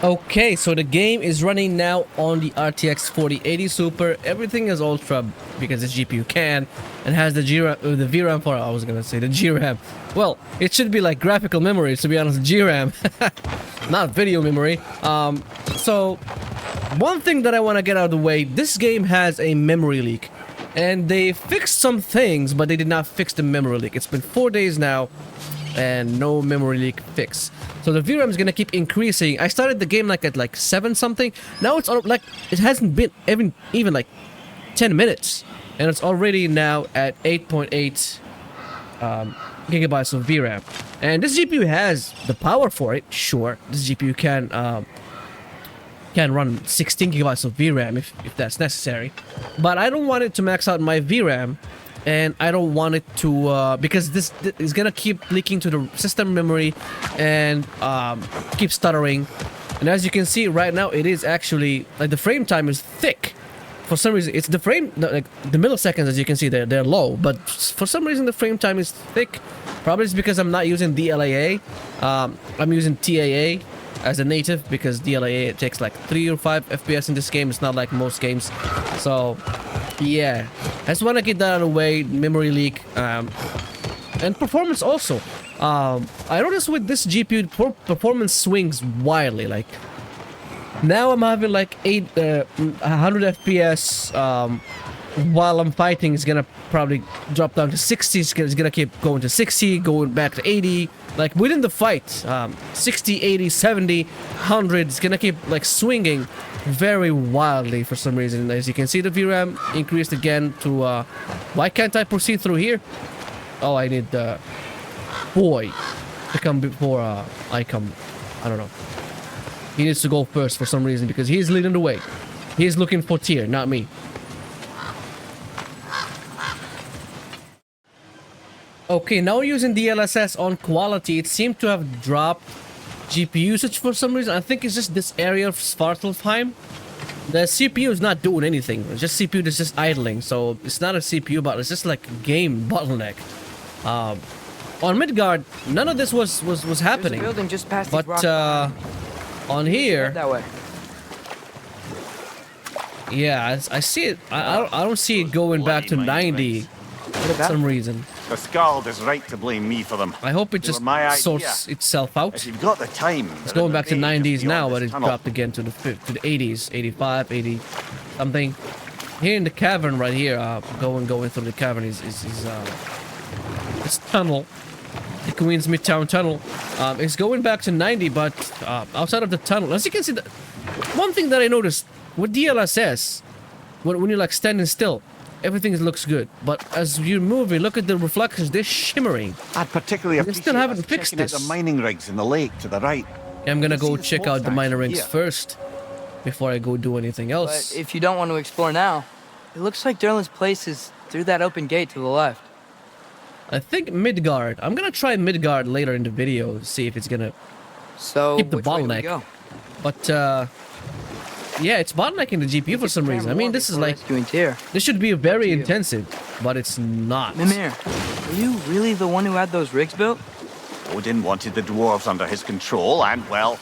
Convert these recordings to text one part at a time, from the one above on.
Okay, so the game is running now on the RTX 4080 Super. Everything is ultra because the GPU can and has the VRAM for, I was gonna say the GRAM. Well, it should be like graphical memory, to be honest, GRAM, not video memory. So one thing that I want to get out of the way, this game has a memory leak. And they fixed some things, but they did not fix the memory leak. It's been 4 days now, and no memory leak fix. So the VRAM is gonna keep increasing. I started the game like at like 7 something. Now it's like it hasn't been even like 10 minutes, and it's already now at 8.8 gigabytes of VRAM. And this GPU has the power for it. Sure, this GPU can run 16 gigabytes of VRAM if that's necessary, but I don't want it to max out my VRAM, and I don't want it to because this is gonna keep leaking to the system memory and keep stuttering. And as you can see right now, it is actually like the frame time is thick. For some reason, it's the milliseconds, as you can see, they're low, but for some reason the frame time is thick. Probably it's because I'm not using DLAA. I'm using TAA as a native, because DLAA, it takes like 3 or 5 FPS in this game. It's not like most games. So yeah, I just want to get that out of the way. Memory leak and performance also. I noticed with this GPU, performance swings wildly. Like now I'm having like 100 FPS while I'm fighting. It's gonna probably drop down to 60. It's gonna keep going to 60, going back to 80. Like within the fight, 60, 80, 70, 100. It's gonna keep like swinging very wildly for some reason. As you can see, the VRAM increased again to why can't I proceed through here? Oh, I need the boy to come before I come. I don't know. He needs to go first for some reason because he's leading the way. He's looking for tier, not me. Okay, now using DLSS on quality, it seemed to have dropped GPU usage for some reason. I think it's just this area of SvartalFheim. The CPU is not doing anything. It's just CPU that's just idling. So it's not a CPU bottle. It's just like a game bottleneck. On Midgard, none of this was happening. There's a building just past but on here, that way. Yeah, I see it. I don't see it going back to 90 for some reason. The Scald is right to blame me for them. I hope it just sorts itself out. If you've got the time. It's going back to 90s now, but it dropped again to the 80s, 85, 80 something. Here in the cavern right here, going through the cavern is this tunnel, the Queens Midtown Tunnel. It's going back to 90, but outside of the tunnel, as you can see, one thing that I noticed with DLSS, when you're like standing still, everything looks good, but as you move, look at the reflections, they're shimmering. I'd particularly appreciate still haven't fixed this. The mining rigs in the lake to the right. I'm gonna go check out the mining rigs first before I go do anything else. But if you don't want to explore now, it looks like Derlin's place is through that open gate to the left. I think Midgard. I'm gonna try Midgard later in the video to see if it's gonna keep the bottleneck. But yeah, it's bottlenecking the GPU for some reason. I mean, this is like this should be very intensive, but it's not. Mimir, are you really the one who had those rigs built? Odin wanted the dwarves under his control, and well,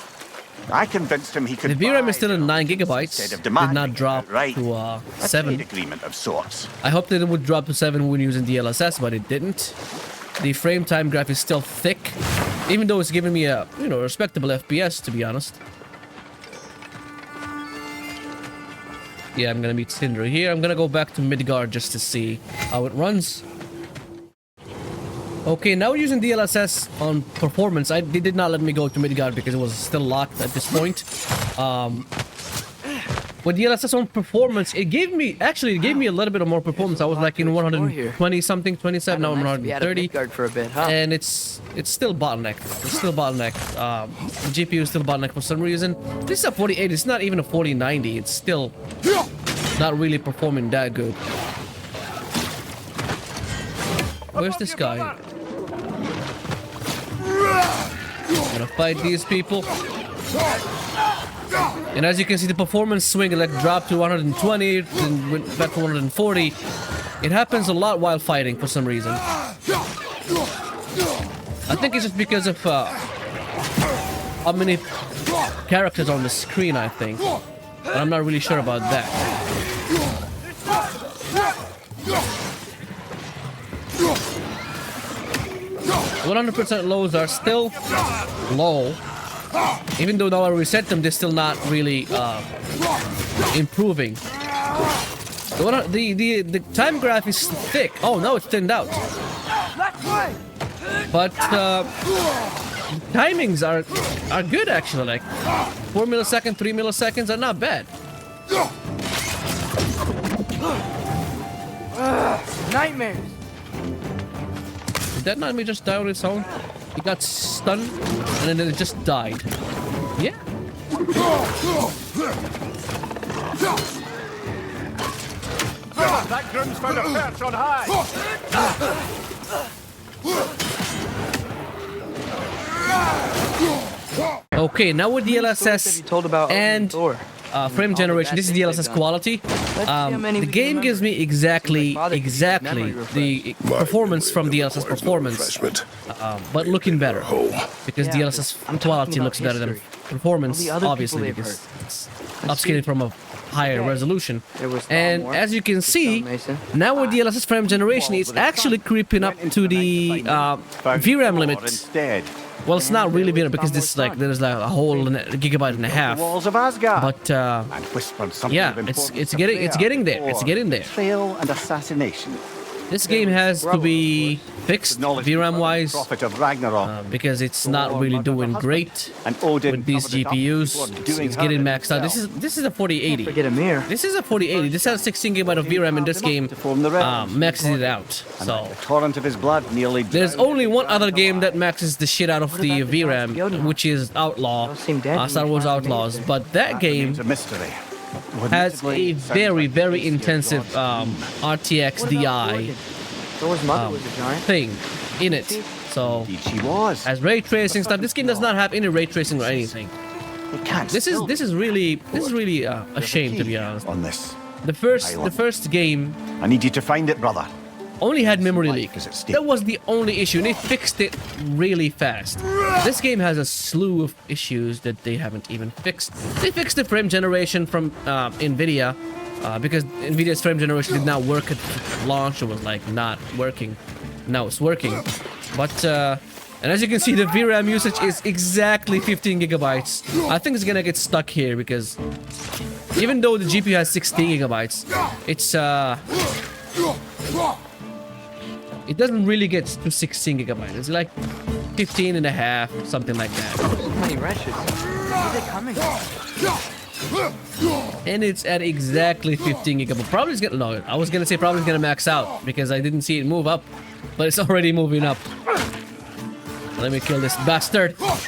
I convinced him he could. The VRAM is still at 9 gigabytes. Did not drop to 7. Agreement of sorts. I hope that it would drop to 7 when using DLSS, but it didn't. The frame time graph is still thick, even though it's giving me a respectable FPS, to be honest. Yeah, I'm gonna meet Cinder here. I'm gonna go back to Midgard just to see how it runs. Okay, now using DLSS on performance. They did not let me go to Midgard because it was still locked at this point. With DLSS on performance, it gave me a little bit of more performance. I was like in 120 something, 27. Now I'm 130. For a bit, huh? And it's still bottlenecked. It's still bottlenecked. The GPU is still bottlenecked for some reason. This is a 4080. It's not even a 4090. It's still not really performing that good. Where's this guy? I'm gonna fight these people. And as you can see, the performance swing like dropped to 120, then went back to 140. It happens a lot while fighting for some reason. I think it's just because of how many characters on the screen, I think. But I'm not really sure about that. 100% lows are still low. Even though now I reset them, they're still not really improving. The time graph is thick. Oh, no, it's thinned out. But timings are good actually. Like 4 milliseconds, 3 milliseconds are not bad. Nightmares. Did that nightmare just die on its own? He got stunned and then it just died. Yeah. That groom's found a perch on high. Okay, now with DLSS Told about and frame generation. This is DLSS quality. The game gives me exactly the performance from DLSS Performance, but looking better because DLSS quality looks better than performance, obviously, because it's upscaling from a higher resolution. And as you can see, now with DLSS frame generation, it's actually creeping up to the VRAM limit. Well, it's not really VRAM because this there's like a whole gigabyte and a half. Walls of Asgard. But yeah, it's getting there. It's getting there. Betrayal and assassination. This game has to be fixed VRAM-wise Of Ragnarok. because it's not really doing great with these GPUs. It's getting maxed out. This is a 4080. Forget a mirror. This is a 4080. This has 16 GB of VRAM in this game. Maxes it out. So The torrent of his blood nearly there's only one other game that maxes the shit out of the VRAM, which is Outlaw, Star Wars Outlaws. But that game a mystery. has a very intensive RTX DI Thor's mother was a giant. thing in it. So She was. as ray tracing stuff, this game does not have any ray tracing or anything. It can't This is really a shame, to be honest. on this. The first game I need you to find it, brother. only had memory leak. Is at stake. That was the only issue, and they fixed it really fast. This game has a slew of issues that they haven't even fixed. They fixed the frame generation from NVIDIA because NVIDIA's frame generation did not work at launch. It was like not working. Now it's working. But and as you can see, the VRAM usage is exactly 15 gigabytes. I think it's gonna get stuck here because even though the GPU has 16 gigabytes, it's it doesn't really get to 16 gigabytes. It's like 15 and a half, something like that. So many wretches. Where are they coming from? And it's at exactly 15 gigabytes. Probably it's gonna, no, I was gonna say probably it's gonna max out because I didn't see it move up, but it's already moving up. Let me kill this bastard. Look,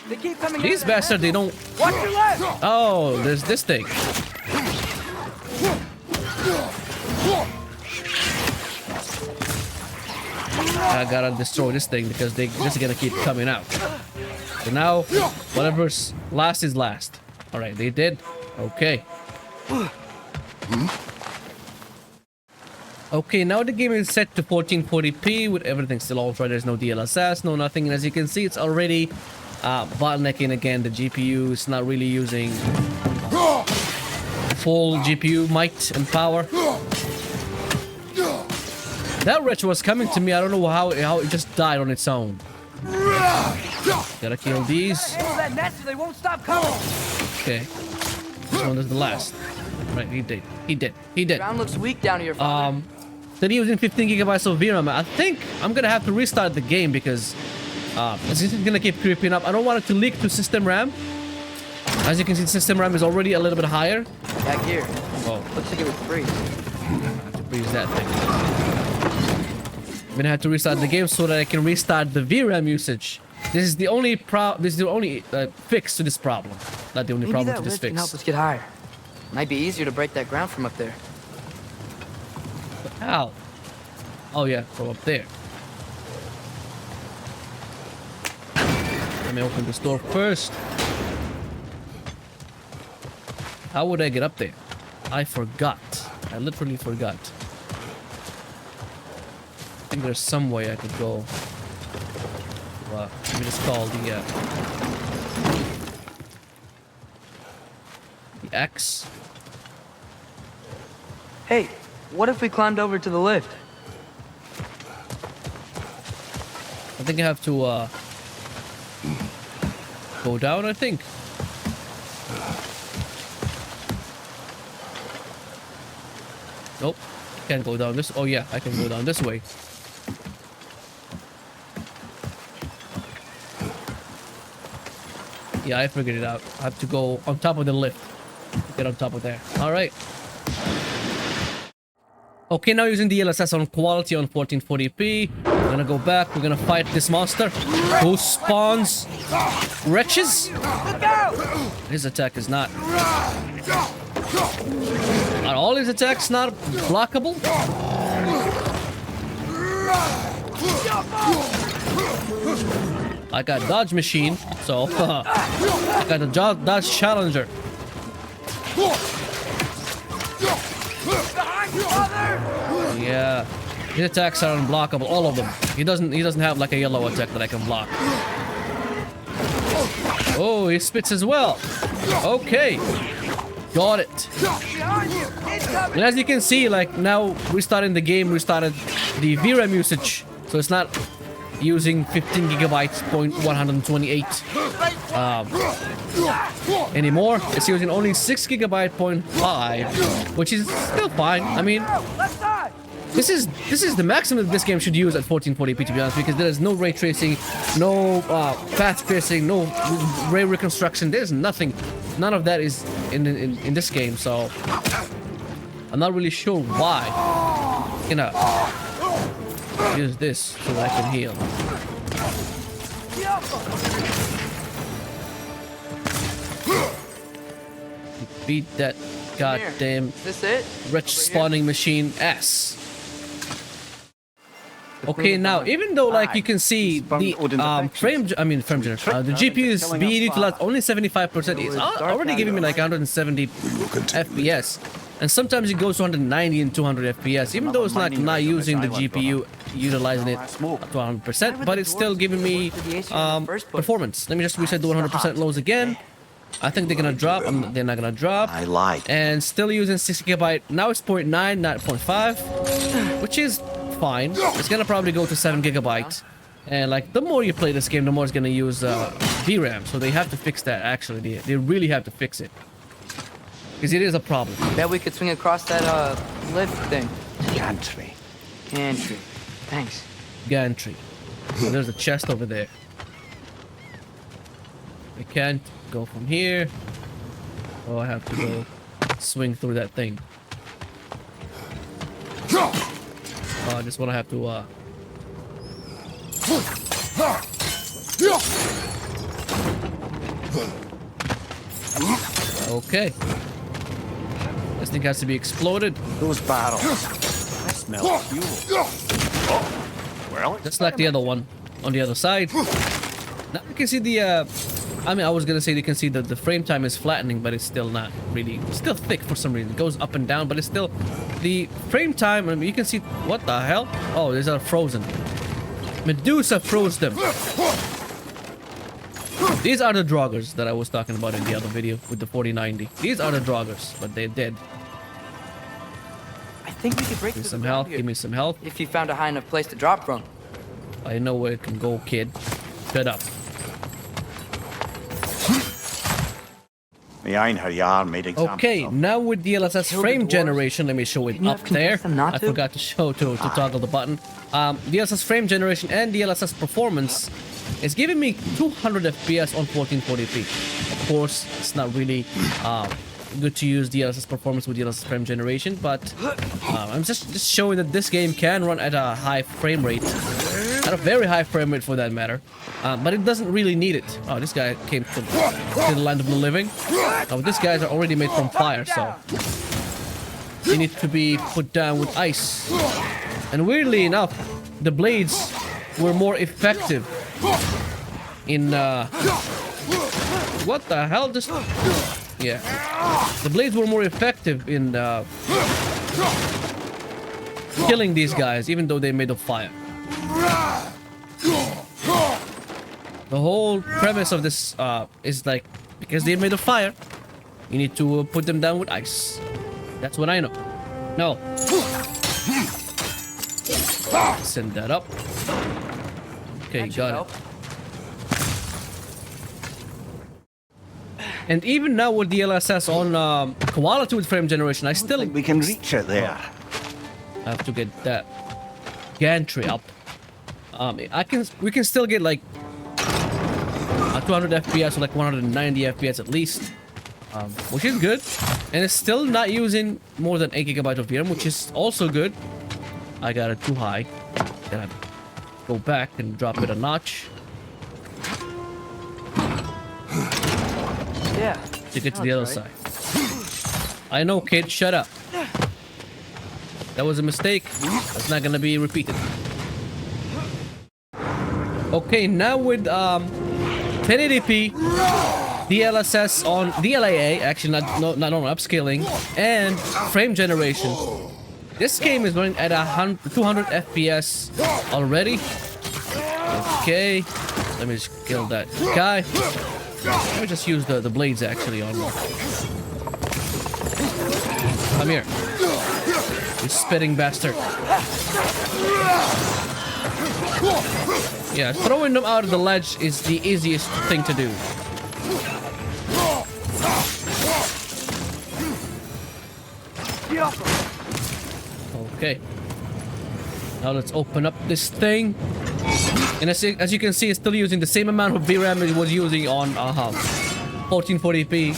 they keep coming. These bastards, they don't. Watch your left. Oh, there's this thing. I gotta destroy this thing because they're just gonna keep coming out. So now, whatever's last is last. Alright, they did. Okay. Okay, now the game is set to 1440p with everything still ultra. There's no DLSS, no nothing. And as you can see, it's already bottlenecking again. The GPU is not really using full GPU might and power. That wretch was coming to me. I don't know how it just died on its own. Gotta kill these. Handle that net so they won't stop coming. Okay. This one is the last. Right, he did. Ground looks weak down here, father. Then using 15 gigabytes of VRAM. I think I'm gonna have to restart the game because it's just gonna keep creeping up. I don't want it to leak to system RAM. As you can see, system RAM is already a little bit higher. Back here. Oh, Looks like it would freeze. I have to freeze that thing. I'm gonna have to restart the game so that I can restart the VRAM usage. This is the only fix to this problem. Not the only Maybe problem that to this lift can help fix. us get higher. Might be easier to break that ground from up there. How? Oh yeah, from up there. Let me open this door first. How would I get up there? I forgot. I literally forgot. I think there's some way I could go me just call the X. Hey, what if we climbed over to the lift? I think I have to go down, I think. Nope. Can't go down this. Oh yeah, I can go down this way. Yeah, I figured it out. I have to go on top of the lift. Get on top of there. Alright. Okay, now using DLSS on quality on 1440p. We're gonna go back. We're gonna fight this monster who spawns wretches. His attack is not. Are all his attacks not blockable? I got dodge machine, so I got the dodge challenger. Yeah, his attacks are unblockable, all of them. He doesn't have like a yellow attack that I can block. Oh, he spits as well. Okay, got it. And as you can see, like now restarting the game, restarted the VRAM usage, so it's not using 15 gigabytes point 128 anymore. It's using only 6 gigabyte point 5, which is still fine. I mean, this is the maximum this game should use at 1440p, to be honest, because there is no ray tracing, no path tracing, no ray reconstruction. There's nothing, none of that is in this game. So I'm not really sure why. You know, use this so that I can heal. Beat that goddamn wretch spawning machine ass. Okay, now even though like you can see the frame generation, the GPU is being utilized only 75%. It's already giving me like 170 FPS, and sometimes it goes to 190 and 200 FPS. Even though it's like not using the GPU, utilizing it to 100%, but it's still giving me performance. Let me just reset the 100% lows again. I think they're gonna drop. They're not gonna drop. I lied. And still using 6 gigabyte. Now it's 0.9, not 0.5, which is fine. It's gonna probably go to 7 gigabyte. And like the more you play this game, the more it's gonna use VRAM. So they have to fix that. Actually, they really have to fix it, because it is a problem. Bet we could swing across that lift thing. Gantry. Gantry. Thanks. Gantry. So there's a chest over there. I can't go from here. Oh, I have to go swing through that thing. Oh, this one I have to okay. This thing has to be exploded. Those barrels. I smell fuel. Oh, well, Just like the other one on the other side. Now you can see the I mean, I was gonna say you can see that the frame time is flattening, but it's still not really. It's still thick for some reason. It goes up and down, but it's still the frame time. I mean, you can see what the hell? Oh, these are frozen. Medusa froze them. These are the draggers that I was talking about in the other video with the 4090. These are the draggers, but they're dead. I think we could break Give me through some the health. ground here. Give me some health. If you found a high enough place to drop from. I know where it can go, kid. Shut up. Okay, now with DLSS frame generation, let me show it up there. I forgot to show to toggle the button. DLSS frame generation and DLSS performance is giving me 200 FPS on 1440p. Of course, it's not really good to use DLSS performance with DLSS frame generation, but I'm just showing that this game can run at a high frame rate. At a very high frame rate for that matter. But it doesn't really need it. Oh, this guy came to the land of the living. Oh, these guys are already made from fire, so they need to be put down with ice. And weirdly enough, the blades were more effective in what the hell? Just yeah, the blades were more effective in killing these guys, even though they're made of fire. The whole premise of this is like, because they made a fire, you need to put them down with ice. That's what I know. No. Send that up. Okay, got it. And even now with DLSS on quality with frame generation, I still think we can reach it there. I have to get that gantry up. We can still get like 200 FPS or like 190 FPS at least, which is good, and it's still not using more than 8 GB of VRAM, which is also good. I got it too high. Then I go back and drop it a notch. Yeah. To get to the other side. I know, kid. Shut up. That was a mistake. That's not gonna be repeated. Okay, now with 1080p DLSS on DLAA, actually not on upscaling, and frame generation. This game is running at 200 FPS already. Okay, let me just kill that guy. Let me just use the blades actually on. Come here, you spitting bastard. Yeah, throwing them out of the ledge is the easiest thing to do. Okay. Now let's open up this thing. And as you can see, it's still using the same amount of VRAM it was using on 1440p.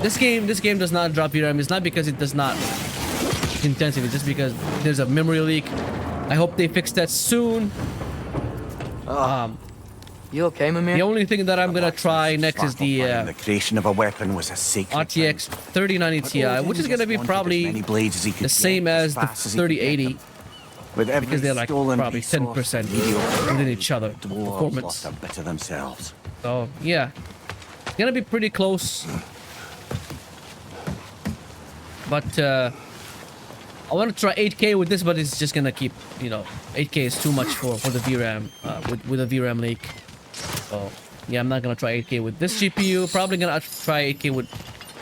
This game does not drop VRAM. It's not because it does not intensity, just because there's a memory leak. I hope they fix that soon. You okay, Mimir? The only thing that I'm gonna try next is the creation of a weapon was a sacred RTX 3090 Ti, which is gonna be probably the same as the 3080, because they're like probably 10% within each other performance. A bit of themselves. So yeah, it's gonna be pretty close. But I want to try 8K with this, but it's just gonna keep, 8K is too much for the VRAM with a VRAM leak. So yeah, I'm not gonna try 8K with this GPU. Probably gonna try 8K with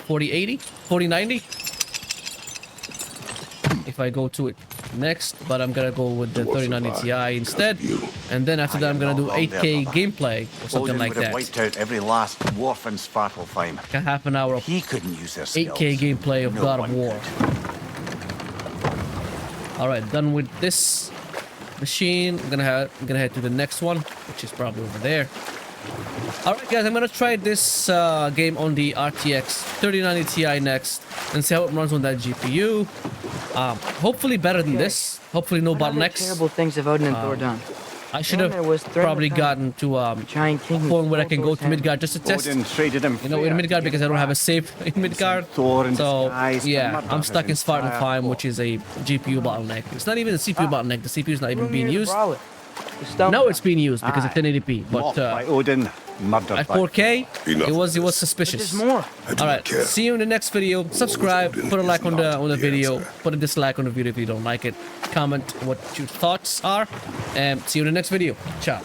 4090 if I go to it next, but I'm gonna go with the 3090 Ti instead, and then after that I'm gonna do 8K gameplay or something like that. Wiped out every last dwarf in SvartalFheim. Like a half an hour of He couldn't use their 8K gameplay of God of War. All right, done with this machine. I'm gonna head to the next one, which is probably over there. All right, guys, I'm gonna try this game on the RTX 3090 Ti next and see how it runs on that GPU. Hopefully better than this. Hopefully no bottlenecks. Terrible things have Odin and Thor done. I should have probably gotten to a point where I can go to Midgard just to test. Odin traded him In Midgard, because I don't have a save in Midgard. So yeah, I'm stuck in SvartalFheim, which is a GPU bottleneck. It's not even a CPU bottleneck. The CPU is not even being used. Now it's being used because it's 1080p, but by Odin, murdered at 4K, it was suspicious. There's more. All right, see you in the next video. Subscribe, put a like on the video, put a dislike on the video if you don't like it. Comment what your thoughts are, and see you in the next video. Ciao.